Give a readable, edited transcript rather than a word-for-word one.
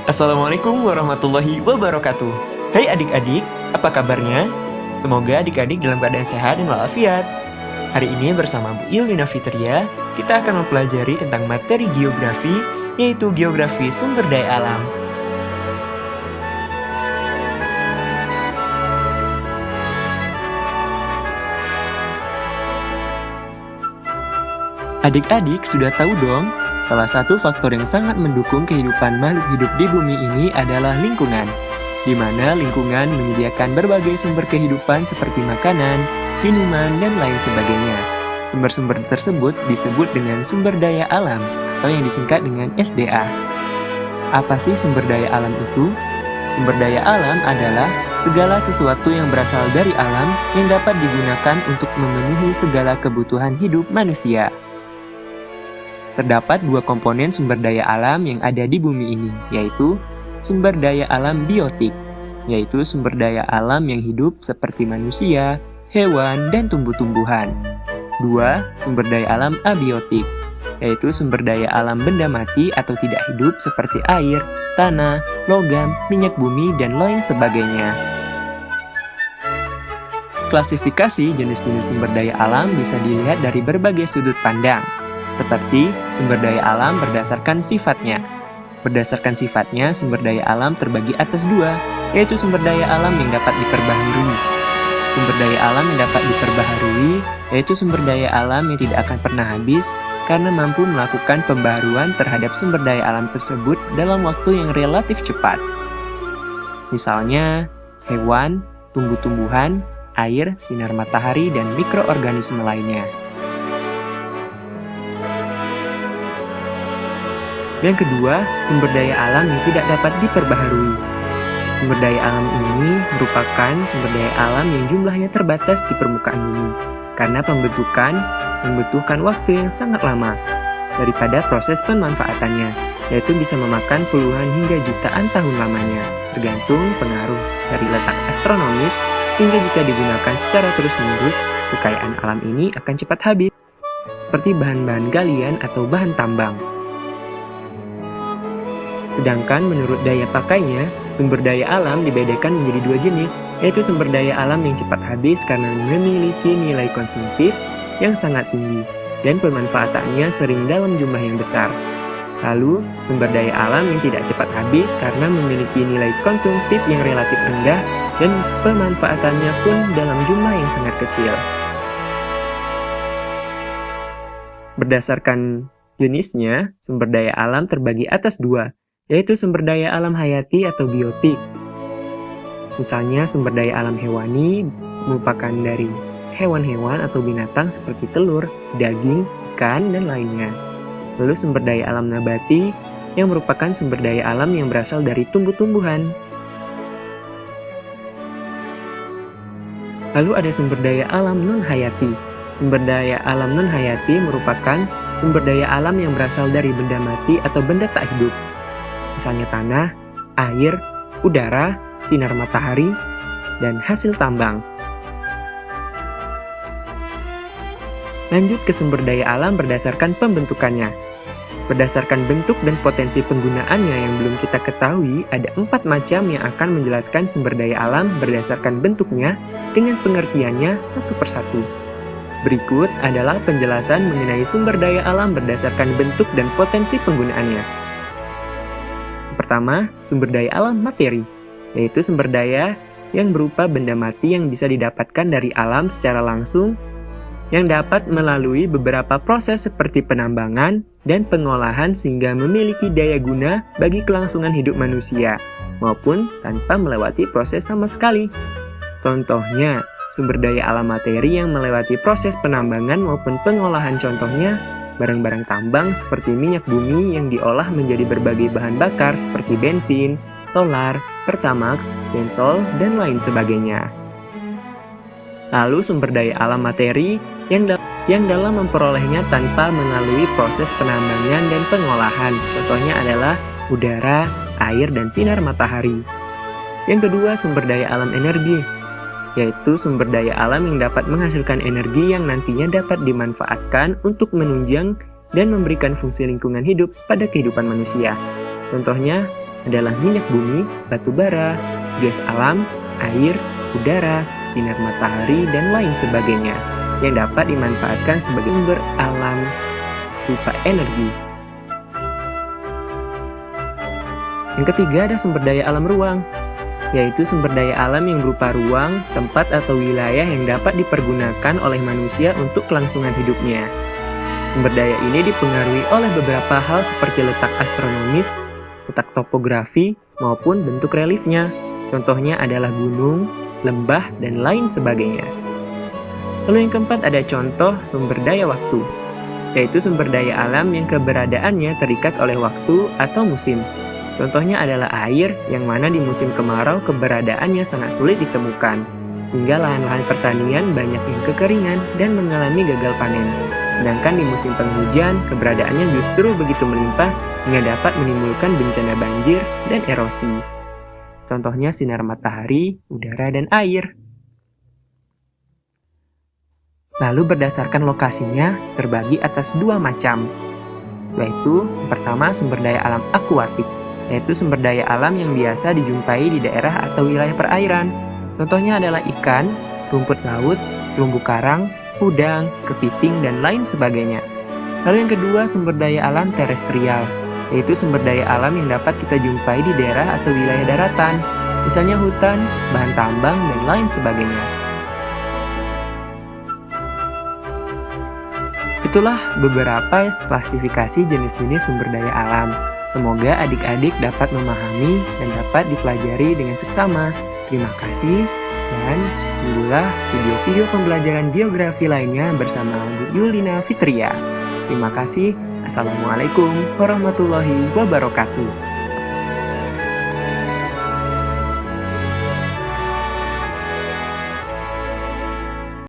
Assalamualaikum warahmatullahi wabarakatuh. Hai adik-adik, apa kabarnya? Semoga adik-adik dalam keadaan sehat dan walafiat. Hari ini bersama Bu Ilwina Fitria, kita akan mempelajari tentang materi geografi, yaitu geografi sumber daya alam. Adik-adik sudah tahu dong, salah satu faktor yang sangat mendukung kehidupan makhluk hidup di bumi ini adalah lingkungan, di mana lingkungan menyediakan berbagai sumber kehidupan seperti makanan, minuman, dan lain sebagainya. Sumber-sumber tersebut disebut dengan sumber daya alam, atau yang disingkat dengan SDA. Apa sih sumber daya alam itu? Sumber daya alam adalah segala sesuatu yang berasal dari alam yang dapat digunakan untuk memenuhi segala kebutuhan hidup manusia. Terdapat dua komponen sumber daya alam yang ada di bumi ini, yaitu sumber daya alam biotik, yaitu sumber daya alam yang hidup seperti manusia, hewan, dan tumbuh-tumbuhan. Dua, sumber daya alam abiotik, yaitu sumber daya alam benda mati atau tidak hidup seperti air, tanah, logam, minyak bumi, dan lain sebagainya. Klasifikasi jenis-jenis sumber daya alam bisa dilihat dari berbagai sudut pandang, seperti sumber daya alam berdasarkan sifatnya. Berdasarkan sifatnya, sumber daya alam terbagi atas dua, yaitu sumber daya alam yang dapat diperbaharui. Sumber daya alam yang dapat diperbaharui, yaitu sumber daya alam yang tidak akan pernah habis, karena mampu melakukan pembaharuan terhadap sumber daya alam tersebut dalam waktu yang relatif cepat. Misalnya, hewan, tumbuh-tumbuhan, air, sinar matahari, dan mikroorganisme lainnya. Yang kedua, sumber daya alam yang tidak dapat diperbaharui. Sumber daya alam ini merupakan sumber daya alam yang jumlahnya terbatas di permukaan bumi, karena pembentukan membutuhkan waktu yang sangat lama daripada proses pemanfaatannya, yaitu bisa memakan puluhan hingga jutaan tahun lamanya, tergantung pengaruh dari letak astronomis, hingga jika digunakan secara terus-menerus, kekayaan alam ini akan cepat habis, seperti bahan-bahan galian atau bahan tambang. Sedangkan menurut daya pakainya, sumber daya alam dibedakan menjadi dua jenis, yaitu sumber daya alam yang cepat habis karena memiliki nilai konsumtif yang sangat tinggi, dan pemanfaatannya sering dalam jumlah yang besar. Lalu, sumber daya alam yang tidak cepat habis karena memiliki nilai konsumtif yang relatif rendah, dan pemanfaatannya pun dalam jumlah yang sangat kecil. Berdasarkan jenisnya, sumber daya alam terbagi atas dua, yaitu sumber daya alam hayati atau biotik. Misalnya sumber daya alam hewani merupakan dari hewan-hewan atau binatang seperti telur, daging, ikan, dan lainnya. Lalu sumber daya alam nabati yang merupakan sumber daya alam yang berasal dari tumbuh-tumbuhan. Lalu ada sumber daya alam non-hayati. Sumber daya alam non-hayati merupakan sumber daya alam yang berasal dari benda mati atau benda tak hidup. Misalnya tanah, air, udara, sinar matahari, dan hasil tambang. Lanjut ke sumber daya alam berdasarkan pembentukannya. Berdasarkan bentuk dan potensi penggunaannya yang belum kita ketahui, ada 4 macam yang akan menjelaskan sumber daya alam berdasarkan bentuknya dengan pengertiannya satu persatu. Berikut adalah penjelasan mengenai sumber daya alam berdasarkan bentuk dan potensi penggunaannya. Pertama, sumber daya alam materi, yaitu sumber daya yang berupa benda mati yang bisa didapatkan dari alam secara langsung, yang dapat melalui beberapa proses seperti penambangan dan pengolahan sehingga memiliki daya guna bagi kelangsungan hidup manusia, maupun tanpa melewati proses sama sekali. Contohnya, sumber daya alam materi yang melewati proses penambangan maupun pengolahan, contohnya barang-barang tambang seperti minyak bumi yang diolah menjadi berbagai bahan bakar seperti bensin, solar, pertamax, bensol, dan lain sebagainya. Lalu sumber daya alam materi yang dalam memperolehnya tanpa melalui proses penambangan dan pengolahan, contohnya adalah udara, air, dan sinar matahari. Yang kedua, sumber daya alam energi, yaitu sumber daya alam yang dapat menghasilkan energi yang nantinya dapat dimanfaatkan untuk menunjang dan memberikan fungsi lingkungan hidup pada kehidupan manusia. Contohnya, adalah minyak bumi, batu bara, gas alam, air, udara, sinar matahari, dan lain sebagainya yang dapat dimanfaatkan sebagai sumber alam berupa energi. Yang ketiga ada sumber daya alam ruang, yaitu sumber daya alam yang berupa ruang, tempat atau wilayah yang dapat dipergunakan oleh manusia untuk kelangsungan hidupnya. Sumber daya ini dipengaruhi oleh beberapa hal seperti letak astronomis, letak topografi, maupun bentuk reliefnya. Contohnya adalah gunung, lembah, dan lain sebagainya. Lalu yang keempat ada contoh sumber daya waktu, yaitu sumber daya alam yang keberadaannya terikat oleh waktu atau musim. Contohnya adalah air, yang mana di musim kemarau keberadaannya sangat sulit ditemukan, sehingga lahan-lahan pertanian banyak yang kekeringan dan mengalami gagal panen. Sedangkan di musim penghujan, keberadaannya justru begitu melimpah hingga dapat menimbulkan bencana banjir dan erosi. Contohnya sinar matahari, udara, dan air. Lalu berdasarkan lokasinya, terbagi atas dua macam, yaitu yang pertama sumber daya alam akuatik, yaitu sumber daya alam yang biasa dijumpai di daerah atau wilayah perairan. Contohnya adalah ikan, rumput laut, terumbu karang, udang, kepiting, dan lain sebagainya. Lalu yang kedua sumber daya alam terestrial, yaitu sumber daya alam yang dapat kita jumpai di daerah atau wilayah daratan, misalnya hutan, bahan tambang, dan lain sebagainya. Itulah beberapa klasifikasi jenis-jenis sumber daya alam. Semoga adik-adik dapat memahami dan dapat dipelajari dengan seksama. Terima kasih, dan tunggulah video-video pembelajaran geografi lainnya bersama Bu Yulina Fitria. Terima kasih. Assalamualaikum warahmatullahi wabarakatuh.